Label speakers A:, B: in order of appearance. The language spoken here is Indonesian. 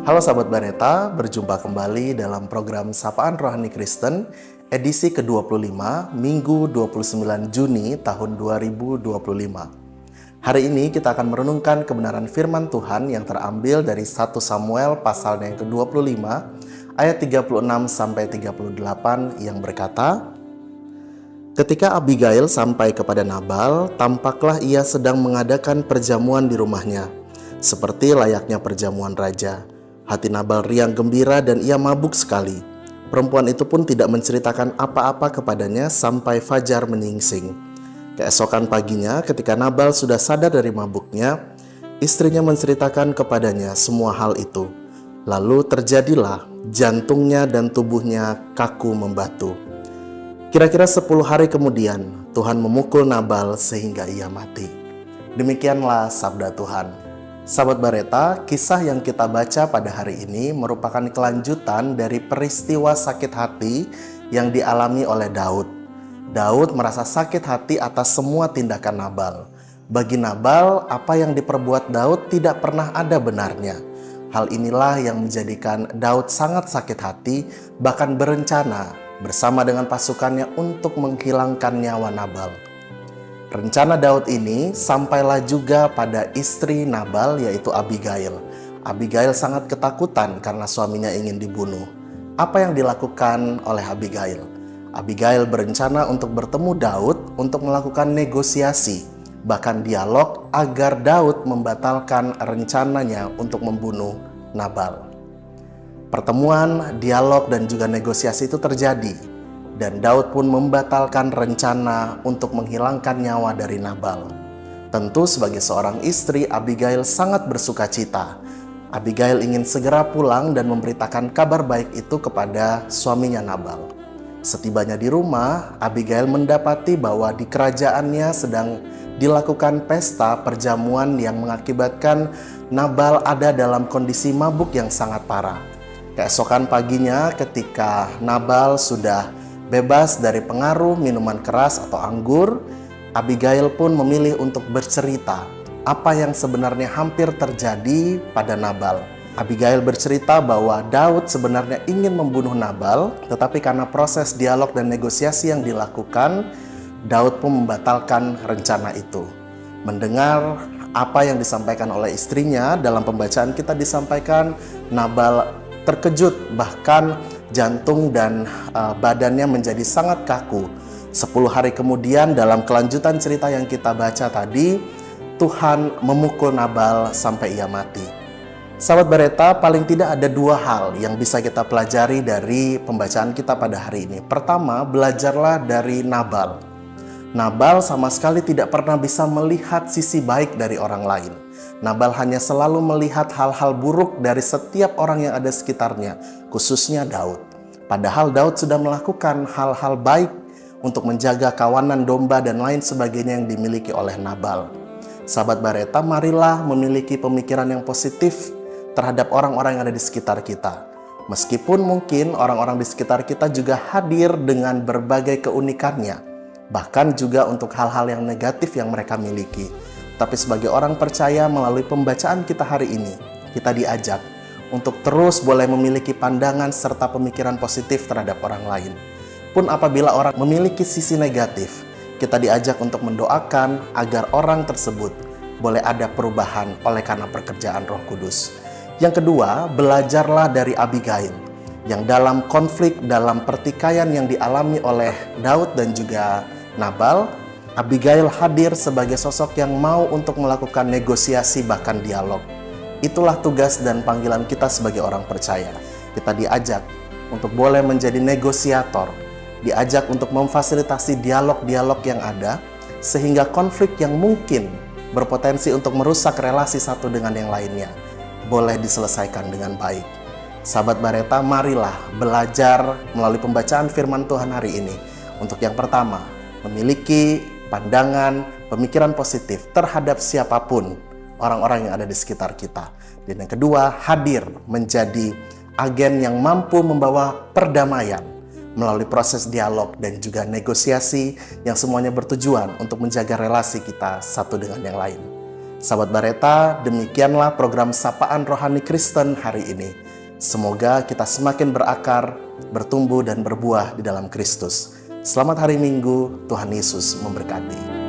A: Halo sahabat Bareta, berjumpa kembali dalam program Sapaan Rohani Kristen edisi ke-25 Minggu 29 Juni tahun 2025. Hari ini kita akan merenungkan kebenaran firman Tuhan yang terambil dari 1 Samuel pasalnya yang ke-25 ayat 36 sampai 38 yang berkata, ketika Abigail sampai kepada Nabal, tampaklah ia sedang mengadakan perjamuan di rumahnya, seperti layaknya perjamuan raja. Hati Nabal riang gembira dan ia mabuk sekali. Perempuan itu pun tidak menceritakan apa-apa kepadanya sampai fajar menyingsing. Keesokan paginya ketika Nabal sudah sadar dari mabuknya, istrinya menceritakan kepadanya semua hal itu. Lalu terjadilah jantungnya dan tubuhnya kaku membatu. Kira-kira 10 hari kemudian Tuhan memukul Nabal sehingga ia mati. Demikianlah sabda Tuhan. Sahabat Bareta, kisah yang kita baca pada hari ini merupakan kelanjutan dari peristiwa sakit hati yang dialami oleh Daud. Daud merasa sakit hati atas semua tindakan Nabal. Bagi Nabal, apa yang diperbuat Daud tidak pernah ada benarnya. Hal inilah yang menjadikan Daud sangat sakit hati, bahkan berencana bersama dengan pasukannya untuk menghilangkan nyawa Nabal. Rencana Daud ini sampailah juga pada istri Nabal, yaitu Abigail. Abigail sangat ketakutan karena suaminya ingin dibunuh. Apa yang dilakukan oleh Abigail? Abigail berencana untuk bertemu Daud untuk melakukan negosiasi, bahkan dialog agar Daud membatalkan rencananya untuk membunuh Nabal. Pertemuan, dialog, dan juga negosiasi itu terjadi. Dan Daud pun membatalkan rencana untuk menghilangkan nyawa dari Nabal. Tentu sebagai seorang istri, Abigail sangat bersuka cita. Abigail ingin segera pulang dan memberitakan kabar baik itu kepada suaminya Nabal. Setibanya di rumah, Abigail mendapati bahwa di kerajaannya sedang dilakukan pesta perjamuan yang mengakibatkan Nabal ada dalam kondisi mabuk yang sangat parah. Keesokan paginya ketika Nabal sudah bebas dari pengaruh minuman keras atau anggur, Abigail pun memilih untuk bercerita apa yang sebenarnya hampir terjadi pada Nabal. Abigail bercerita bahwa Daud sebenarnya ingin membunuh Nabal, tetapi karena proses dialog dan negosiasi yang dilakukan, Daud pun membatalkan rencana itu. Mendengar apa yang disampaikan oleh istrinya, dalam pembacaan kita disampaikan Nabal terkejut, bahkan jantung dan badannya menjadi sangat kaku. 10 hari kemudian dalam kelanjutan cerita yang kita baca tadi, Tuhan memukul Nabal sampai ia mati. Sahabat Bareta, paling tidak ada 2 hal yang bisa kita pelajari dari pembacaan kita pada hari ini. Pertama, belajarlah dari Nabal. Nabal sama sekali tidak pernah bisa melihat sisi baik dari orang lain. Nabal hanya selalu melihat hal-hal buruk dari setiap orang yang ada sekitarnya, khususnya Daud. Padahal Daud sudah melakukan hal-hal baik untuk menjaga kawanan domba dan lain sebagainya yang dimiliki oleh Nabal. Sahabat Bareta, marilah memiliki pemikiran yang positif terhadap orang-orang yang ada di sekitar kita. Meskipun mungkin orang-orang di sekitar kita juga hadir dengan berbagai keunikannya, bahkan juga untuk hal-hal yang negatif yang mereka miliki. Tapi sebagai orang percaya, melalui pembacaan kita hari ini, kita diajak untuk terus boleh memiliki pandangan serta pemikiran positif terhadap orang lain. Pun apabila orang memiliki sisi negatif, kita diajak untuk mendoakan agar orang tersebut boleh ada perubahan oleh karena pekerjaan Roh Kudus. Yang kedua, belajarlah dari Abigail, yang dalam konflik, dalam pertikaian yang dialami oleh Daud dan juga Nabal, Abigail hadir sebagai sosok yang mau untuk melakukan negosiasi bahkan dialog. Itulah tugas dan panggilan kita sebagai orang percaya. Kita diajak untuk boleh menjadi negosiator, diajak untuk memfasilitasi dialog-dialog yang ada, sehingga konflik yang mungkin berpotensi untuk merusak relasi satu dengan yang lainnya boleh diselesaikan dengan baik. Sahabat Bareta, marilah belajar melalui pembacaan firman Tuhan hari ini. Untuk yang pertama, memiliki pandangan, pemikiran positif terhadap siapapun orang-orang yang ada di sekitar kita. Dan yang kedua, hadir menjadi agen yang mampu membawa perdamaian melalui proses dialog dan juga negosiasi yang semuanya bertujuan untuk menjaga relasi kita satu dengan yang lain. Sahabat Bareta, demikianlah program Sapaan Rohani Kristen hari ini. Semoga kita semakin berakar, bertumbuh dan berbuah di dalam Kristus. Selamat hari Minggu, Tuhan Yesus memberkati.